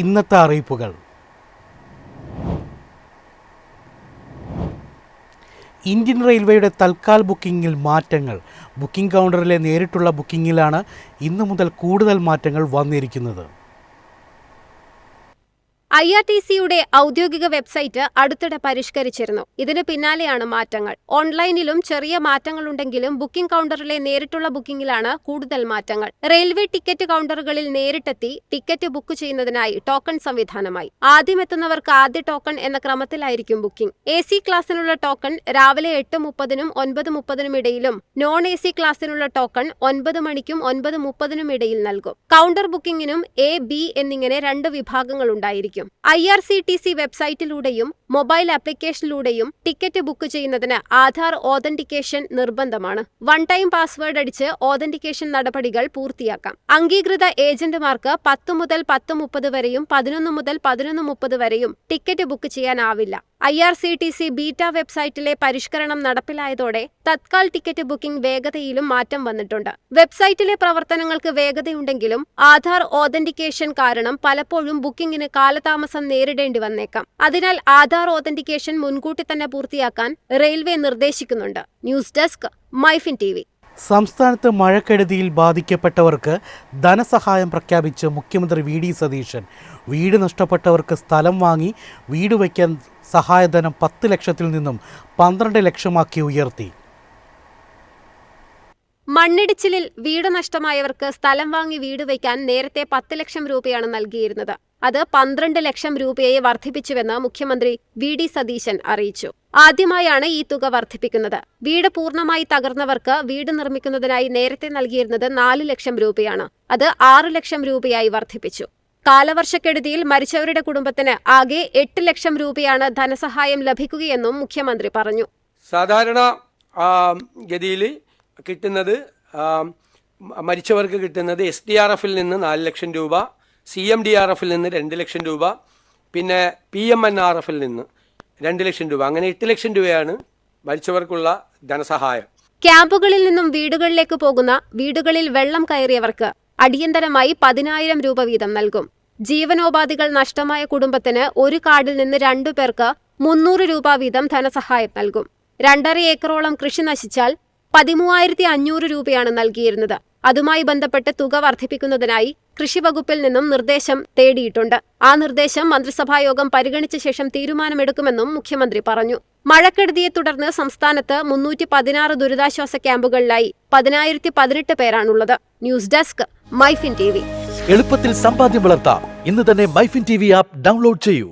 ഇന്നത്തെ അറിയിപ്പുകൾ. ഇന്ത്യൻ റെയിൽവേയുടെ തൽക്കാൽ ബുക്കിംഗിൽ മാറ്റങ്ങൾ. ബുക്കിംഗ് കൗണ്ടറിലെ നേരിട്ടുള്ള ബുക്കിംഗിലാണ് ഇന്നു മുതൽ കൂടുതൽ മാറ്റങ്ങൾ വന്നിരിക്കുന്നത്. IRTCയുടെ ഔദ്യോഗിക വെബ്സൈറ്റ് അടുത്തിടെ പരിഷ്കരിച്ചിരുന്നു. ഇതിന് പിന്നാലെയാണ് മാറ്റങ്ങൾ. ഓൺലൈനിലും ചെറിയ മാറ്റങ്ങളുണ്ടെങ്കിലും ബുക്കിംഗ് കൗണ്ടറിലെ നേരിട്ടുള്ള ബുക്കിംഗിലാണ് കൂടുതൽ മാറ്റങ്ങൾ. റെയിൽവേ ടിക്കറ്റ് കൗണ്ടറുകളിൽ നേരിട്ടെത്തി ടിക്കറ്റ് ബുക്ക് ചെയ്യുന്നതിനായി ടോക്കൺ സംവിധാനമായി. ആദ്യമെത്തുന്നവർക്ക് ആദ്യ ടോക്കൺ എന്ന ക്രമത്തിലായിരിക്കും ബുക്കിംഗ്. AC ക്ലാസ്സിനുള്ള ടോക്കൺ രാവിലെ 8:30-നും 9:30-നും ഇടയിലും non-AC ക്ലാസ്സിനുള്ള ടോക്കൺ 9 മണിക്കും 9:30-നും ഇടയിൽ നൽകും. കൗണ്ടർ ബുക്കിംഗിനും A, B എന്നിങ്ങനെ 2 വിഭാഗങ്ങളുണ്ടായിരിക്കും. IRCTC വെബ്സൈറ്റിലൂടെയും മൊബൈൽ ആപ്ലിക്കേഷനിലൂടെയും ടിക്കറ്റ് ബുക്ക് ചെയ്യുന്നതിന് ആധാർ ഓതന്റിക്കേഷൻ നിർബന്ധമാണ്. വൺ ടൈം പാസ്വേഡ് അടിച്ച് ഓതന്റിക്കേഷൻ നടപടികൾ പൂർത്തിയാക്കാം. അംഗീകൃത ഏജന്റുമാർക്ക് 10 മുതൽ 10:30 വരെയും 11 മുതൽ 11:30 വരെയും ടിക്കറ്റ് ബുക്ക് ചെയ്യാനാവില്ല. IRCTC ബീറ്റ വെബ്സൈറ്റിലെ പരിഷ്കരണം നടപ്പിലായതോടെ തത്കാൽ ടിക്കറ്റ് ബുക്കിംഗ് വേഗതയിലും മാറ്റം വന്നിട്ടുണ്ട്. വെബ്സൈറ്റിലെ പ്രവർത്തനങ്ങൾക്ക് വേഗതയുണ്ടെങ്കിലും ആധാർ ഓതന്റിക്കേഷൻ കാരണം പലപ്പോഴും ബുക്കിംഗിന് കാലതാമസം നേരിടേണ്ടി വന്നേക്കാം. അതിനാൽ ആധാർ ഓതന്റിക്കേഷൻ മുൻകൂട്ടി തന്നെ പൂർത്തിയാക്കാൻ റെയിൽവേ നിർദ്ദേശിക്കുന്നുണ്ട്. News desk MyFin TV. സംസ്ഥാനത്ത് മഴക്കെടുതിയിൽ ബാധിക്കപ്പെട്ടവർക്ക് ധനസഹായം പ്രഖ്യാപിച്ച് മുഖ്യമന്ത്രി VD സതീശൻ. വീട് നഷ്ടപ്പെട്ടവർക്ക് സ്ഥലം വാങ്ങി വീട് വയ്ക്കാൻ സഹായധനം 10 ലക്ഷത്തിൽ നിന്നും 12 ലക്ഷമാക്കി ഉയർത്തി. മണ്ണിടിച്ചിലിൽ വീട് നഷ്ടമായവർക്ക് സ്ഥലം വാങ്ങി വീട് വയ്ക്കാൻ നേരത്തെ 10 ലക്ഷം രൂപയാണ് നൽകിയിരുന്നത്. അത് 12 ലക്ഷം രൂപയെ വർദ്ധിപ്പിച്ചുവെന്ന് മുഖ്യമന്ത്രി VD സതീശൻ അറിയിച്ചു. ആദ്യമായാണ് ഈ തുക വർദ്ധിപ്പിക്കുന്നത്. വീട് പൂർണ്ണമായി തകർന്നവർക്ക് വീട് നിർമ്മിക്കുന്നതിനായി നേരത്തെ നൽകിയിരുന്നത് 4 ലക്ഷം രൂപയാണ്. അത് 6 ലക്ഷം രൂപയായി വർദ്ധിപ്പിച്ചു. കാലവർഷക്കെടുതിയിൽ മരിച്ചവരുടെ കുടുംബത്തിന് ആകെ 8 ലക്ഷം രൂപയാണ് ധനസഹായം ലഭിക്കുകയെന്നും മുഖ്യമന്ത്രി പറഞ്ഞു. സാധാരണ ഗതിയിൽ കിട്ടുന്നത് മരിച്ചവർക്ക് കിട്ടുന്നത് SDRFൽ നിന്ന് 4 ലക്ഷം രൂപ, CMDRFൽ നിന്ന് 2 ലക്ഷം രൂപ, പിന്നെ PMNRFൽ നിന്ന് 2 ലക്ഷം രൂപ, അങ്ങനെ 8 ലക്ഷം രൂപയാണ് മരിച്ചവർക്കുള്ള ധനസഹായം. ക്യാമ്പുകളിൽ നിന്നും വീടുകളിലേക്ക് പോകുന്ന വീടുകളിൽ വെള്ളം കയറിയവർക്ക് അടിയന്തരമായി 10,000 രൂപ വീതം നൽകും. ജീവനോപാധികൾ നഷ്ടമായ കുടുംബത്തിന് ഒരു കാർഡിൽ നിന്ന് 2 പേർക്ക് 300 രൂപ വീതം ധനസഹായം നൽകും. 2.5 ഏക്കറോളം കൃഷി നശിച്ചാൽ 13,500 രൂപയാണ് നൽകിയിരുന്നത്. അതുമായി ബന്ധപ്പെട്ട് തുക വർദ്ധിപ്പിക്കുന്നതിനായി കൃഷി വകുപ്പിൽ നിന്നും നിർദ്ദേശം തേടിയിട്ടുണ്ട്. ആ നിർദ്ദേശം മന്ത്രിസഭായോഗം പരിഗണിച്ച ശേഷം തീരുമാനമെടുക്കുമെന്നും മുഖ്യമന്ത്രി പറഞ്ഞു. മഴക്കെടുതിയെ തുടർന്ന് സംസ്ഥാനത്ത് 316 ദുരിതാശ്വാസ ക്യാമ്പുകളിലായി 10,018 പേരാണുള്ളത്. News desk MyFin TV. എളുപ്പത്തിൽ സമ്പാദ്യം വളർത്താം. ഇന്ന് തന്നെ മൈഫിൻ TV ആപ്പ് ഡൗൺലോഡ് ചെയ്യൂ.